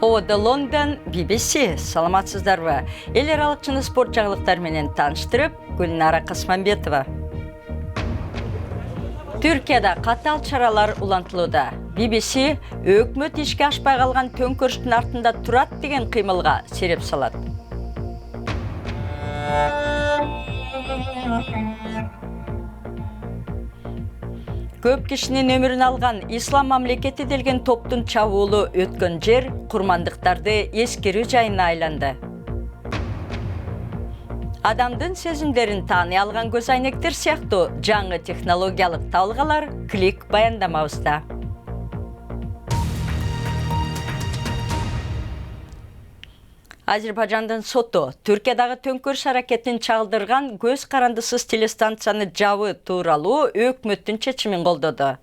Ода Лондон, BBC, саламатсыздарбы. Эл аралык жана спорт жаңылыктары менен таныштырып, Гүлнара Касманбетова. Түркияда катал чаралар улантылууда. BBC өкмөт ишке ашпай калган төңкөрүштүн артында турат деген кыймылга сереп салат. Көп кишинин өмүрүн алган ислам мамлекети делген топтун чабуулу өткөн жер курмандыктарды эскерүү жайына айланды. Адамдын сезимдерин тааный алган көз айнектер сыяктуу жаңы технологиялык табылгалар клик баяндамабызда. Азербайжандын соту Түркиядагы төңкөрүш аракетин чагылдырган көз карандысыз телестанцияны жабуу тууралуу өкмөттүн чечимин колдоду.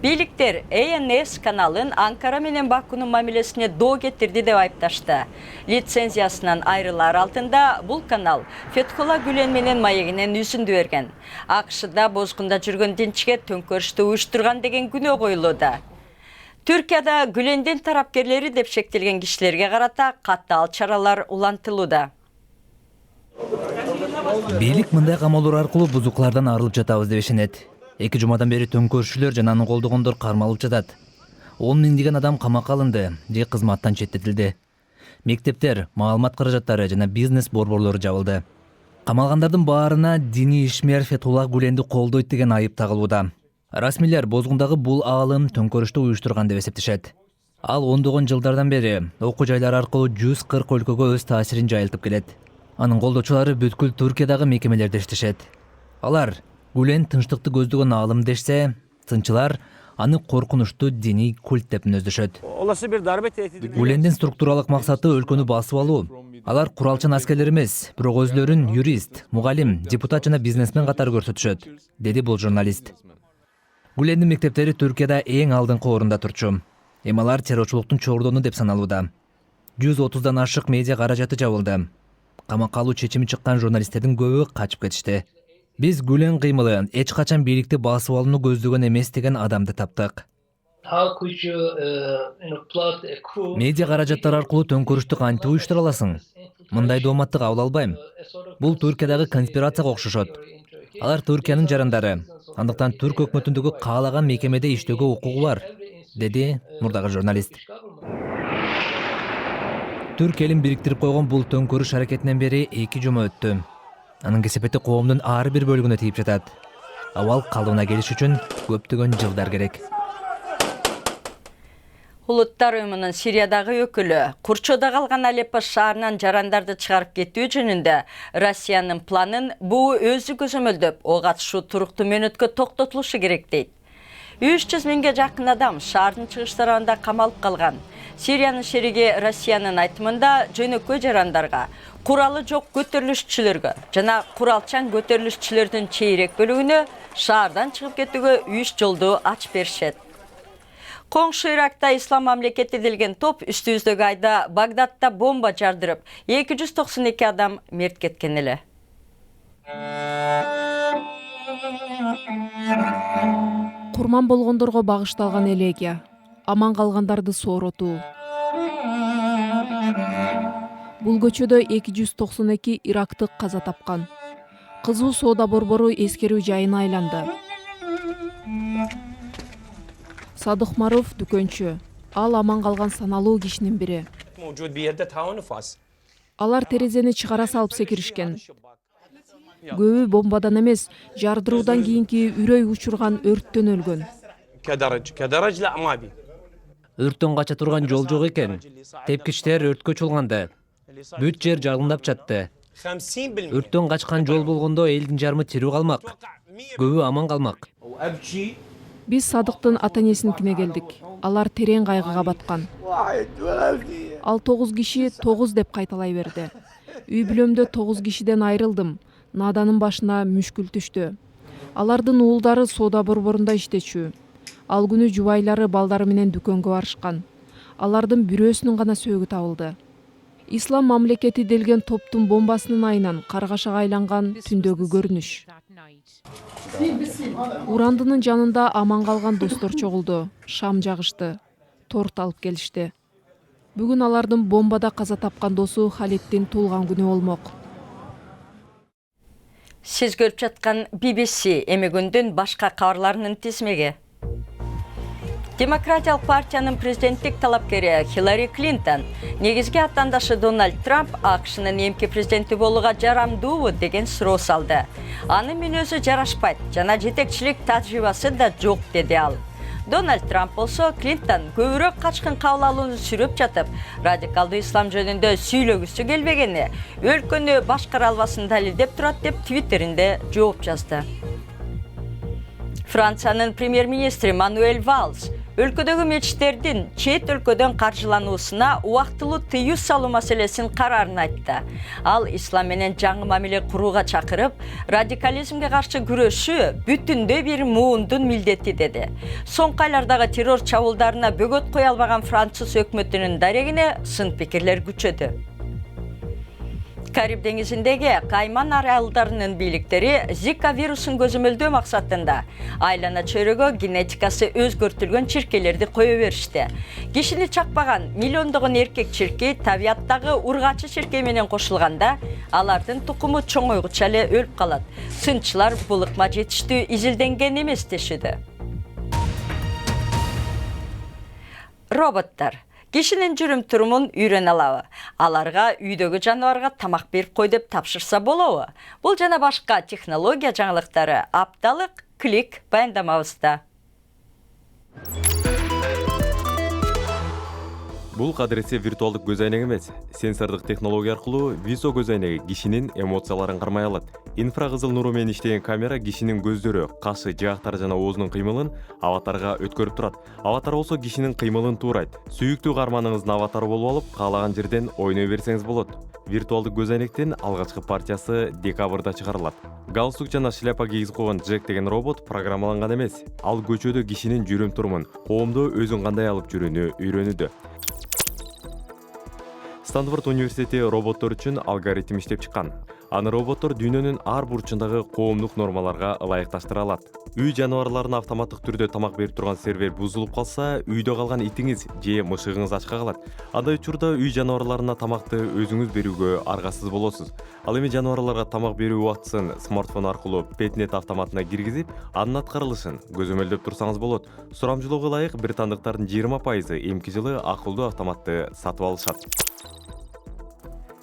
Бийликтер АНС каналын Анкара менен Бакунун мамилесине доо кетирди деп айыпташты. Лицензиясынан айрылар алдында бул канал Фетхулла Гүлен менен маегинен үзүндү берген. АКШда бозгунда жүргөн динчиге төңкөрүштү уюштурган деген күнөө коюлууда. Түркияда Гүлендин тарапкерлери деп шектелген кишилерге карата катаал чаралар улантылууда. Бийлик мындай камалоо аркылуу бузуклардан арылып жатабыз деп ишенет. 2 жумадан бери төңкөрүшчүлөр жана аны колдогондор кармалып жатат. 10 миңдеген адам камакка алынды же кызматтан четтетилди. Мектептер, маалымат каражаттары жана бизнес борборлору жабылды. Камалгандардын баарына диний ишмер Фетхулла Гүленди колдойт деген айып тагылууда. Расмийлер бозгундагы бул аалым төңкөрүштү уюштурган деп эсептешет. Ал ондогон жылдардан бери окуу жайлар аркылуу 140 өлкөгө өз таасирин жайылтып келет. Анын колдоочулары бүткүл Түркиядагы мекемелерде иштешет. Алар Гүлен тынчтыкты көздөгөн аалым дешсе, тынчылар аны коркунучтуу диний культ деп мүнөздөшөт. Гүлендин структуралык максаты өлкөнү басып алуу. Алар куралчан аскерлер эмес, бирок өзлөрүн юрист, мугалим, депутат жана бизнесмен катары көрсөтүшөт, деди бул журналист. Гүлендин мектептери Түркияда эң алдыңкы орунда турчу. Эми алар террорчулуктун чордону деп саналууда. 130дан ашык медиа каражаты жабылды. Камакка алуу чечими чыккан журналисттердин көбү качып кетишти. Биз Гүлен кыймылы эч качан бийликти басып алууну көздөгөн эмес деген адамды таптык. Медиа каражаттары аркылуу төңкөрүштү кантип уюштура аласың? Мындай дооматты кабыл албайм. Бул Түркиядагы конспирацияга окшошот. Алар Түркиянын жарандары. Андыктан түрк өкмөтүндөгү каалаган мекемеде иштөөгө укугу бар, деди мурдагы журналист. Түрк элин бириктирип койгон бул төңкөрүш аракетинен бери 2 жума өттү. Анын кесепети коомдун ар бир бөлүгүнө тийип жатат. Абал калыбына келиш үчүн көптөгөн жылдар керек. Улуттар уюмунун Сириядагы өкүлү Курчоодо калган Алеппо шаарынан жарандарды чыгарып кетүү жөнүндө Россиянын планын бул өзү көзөмөлдөп, ого катышуу туруктуу мөөнөткө токтотулушу керек дейт. 300 миңге жакын адам шаардын чыгыш тарабында камалып калган. Сириянын шериги Россиянын айтымында жөнөкөй жарандарга, куралы жок көтөрүлүшчүлөргө жана куралчан көтөрүлүшчүлөрдүн чейрек бөлүгүнө шаардан чыгып кетүүгө 3 жолду ачып беришет. Коңшу Иракта ислам мамлекети делген топ үстүбүздөгү айда Багдадта бомба жардырып, 292 адам мерт кеткен эле. Курман болгондорго багышталган элегия, аман калгандарды сооротуу. Бул көчөдө 292 ирактык каза тапкан. Кызуу соода борбору эскерүү жайына айланды. Садык Маруф дүкөнчү. Ал аман калган саналуу кишинин бири. Алар терезени чыгара салып секиришкен. Көбү бомбадан эмес, жардыруудан кийинки үрөй учурган өрттөн өлгөн. Өрттөн кача турган жол жок экен. Тепкичтер өрткө чулганды. Бүт жер жалындап жатты. Өрттөн качкан жол болгондо элдин жарымы тирүү калмак. Көбү аман калмак. Биз Садыктын ата-энесиникине келдик. Алар терең кайгыга баткан. Ал 9 киши 9 деп кайталай берди. Үй бүлөмдө 9 кишиден айрылдым. Нааданын башына мүшкүл түштү. Алардын уулдары соода борборунда иштечү. Ал күнү жубайлары балдары менен дүкөнгө барышкан. Алардын бирөөсүнүн гана сөөгү табылды. Ислам мамлекети делген топтун бомбасынын айынан каргашага айланган түндөгү көрүнүш. Урандынын жанында аман калган достор чогулду, шам жагышты, торт алып келишти. Бүгүн алардын бомбада каза тапкан досу Халеттин туулган күнү болмок. Сиз көрүп жаткан BBC эми күндүн башка кабарларынын тизмеги. Демократиялык партиянын президенттик талапкери Хиллари Клинтон негизги аттандашы Дональд Трамп АКШнын эмки президенти болууга жарамдуубу деген суроо салды. Аны мүнөзү жарашпайт, жана жетекчилик тажрыйбасы да жок деди ал. Дональд Трамп болсо Клинтон көбүрөөк качкын кабыл алууну сүрөп жатып, радикалдуу ислам жөнүндө сүйлөгүсү келбегени, өлкөнү башкара албасын далилдеп турат деп Твиттеринде жооп жазды. Франциянын премьер-министри Мануэль Валс өлкөдөгү мечиттердин чет өлкөдөн каржылануусуна убактылуу тыюу салуу маселесин карарын айтты. Ал ислам менен жаңы мамиле курууга чакырып, радикализмге каршы күрөшүү бүтүндөй бир муундун милдети деди. Соңку айлардагы террор чабуулдарына бөгөт кое албаган француз өкмөтүнүн дарегине сын пикирлер күчөдү. Кариб деңизиндеги Кайман аралдарынын бийликтери Зика вирусун көзөмөлдөө максатында айлана чөйрөгө генетикасы өзгөртүлгөн чиркейлерди кое беришти. Кишини чакпаган миллиондогон эркек чиркей табияттагы ургачы чиркей менен кошулганда алардын тукуму чоңойгуча эле өлүп калат. Сынчылар бул ыкма жетиштүү изилденген эмес дешиди. Роботтар кишинин жүрүм-турумун үйрөнө алабы? Аларга үйдөгү жаныбарга тамак берип кой деп тапшырса болобу? Бул жана башка технология жаңылыктары апталык клик баяндамабызда. Бул кадыресе виртуалдык көз айнек эмес. Сенсордук технология аркылуу визо көз айнеги кишинин эмоцияларын кармай алат. Инфракызыл нуру менен иштеген камера кишинин көздөрү, кашы, жаактары жана оозунун кыймылын аватарга өткөрүп турат. Аватар болсо кишинин кыймылын туурайт. Сүйүктүү каарманыңыздын аватары болуп алып, каалаган жерден ойной берсеңиз болот. Виртуалдык көз айнектин алгачкы партиясы декабрда чыгарылат. Галстук жана шляпа кийгизип койгон Джек деген робот программаланган эмес. Ал көчөдө кишинин жүрүм-турумун, коомдо өзүн кандай алып жүрүүнү үйрөнүүдө. Стэнфорд университети роботтор үчүн алгоритм иштеп чыккан. Аны роботтор дүйнөнүн ар бурчундагы коомдук нормаларга ылайыкташтыра алат. Үй жаныбарларына автоматтык түрдө тамак берип турган сервер бузулуп калса, үйдө калган итиңиз же мышыгыңыз ачка калат. Андай учурда үй жаныбарларына тамакты өзүңүз берүүгө аргасыз болосуз. Ал эми жаныбарларга тамак берүү убактысын смартфон аркылуу Petnet автоматына киргизип, анын аткарылышын көзөмөлдөп турсаңыз болот. Сурамжылоого ылайык британдыктардын 20% эмки жылы акылдуу автоматты сатып алышат.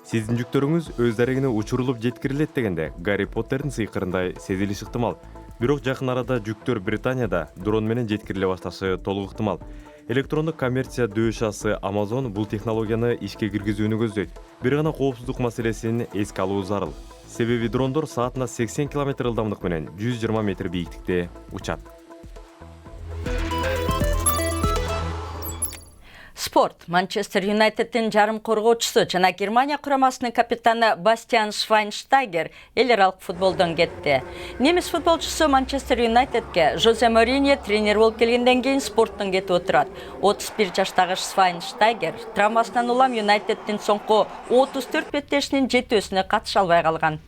Сиздин жүктөрүңүз өз дарегине учурулуп жеткирилет дегенде Гарри Поттердин сыйкырындай сезилиши ыктымал. Бирок жакын арада жүктөр Британияда дрон менен жеткириле башташы толук ыктымал. Электрондук коммерция дөшасы Amazon бул технологияны ишке киргизүүнү көздөйт. Бир гана коопсуздук маселесин эске алуу зарыл. Себеби дрондор саатына 80 км ылдамдык менен 120 метр бийиктикте учат. Спорт. Манчестер Юнайтеддин жарым коргоочусу жана Германия курамасынын капитаны Бастиан Швайнштайгер эл аралык футболдон кетти. Немис футболчусу Манчестер Юнайтедге Жозе Мourinho тренер болуп келгенден кийин спорттон кетип отурат. 31 жаштагы Швайнштайгер травмасынан улам Юнайтеддин соңку 34 беттешинин жетүүсүнө катыша албай калган.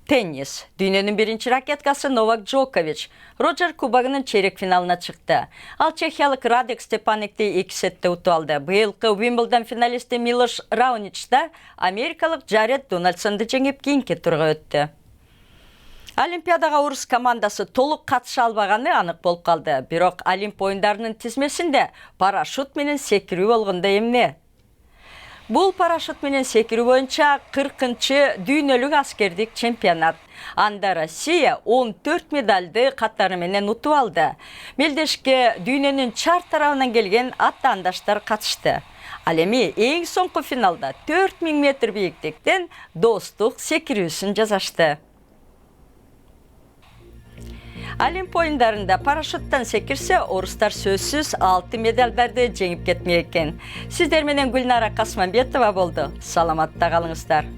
Теннис. Дүйнөнүн биринчи ракеткасы Новак Джокович Роджер кубогунун чейрек финалына чыкты. Ал чехиялык Радек Степаникти 2 сетте утуп алды. Быйылкы Уимблдон финалисти Милош Раунич да америкалык Джаред Дональдсонду жеңип кийинки турга өттү. Олимпиадага орус командасы толук катыша албаганы анык болуп калды. Бирок Олимп оюндарынын тизмесинде парашют менен секирүү болгондо эмне? Бул парашют менен секирүү боюнча 40-чы дүйнөлүк аскердик чемпионат. Анда Россия 14 медалды катары менен утуп алды. Мелдешке дүйнөнүн чар тарабынан келген аттаандаштар катышты. Ал эми эң соңку финалда 4000 метр бийиктиктен достук секирүүсүн жасашты. Олимп оюндарында парашюттан секирсе, орустар сөзсүз 6 медалдарды жеңип кетмек экен. Сиздер менен Гүлнара Касманбетова болду. Саламатта калыңыздар.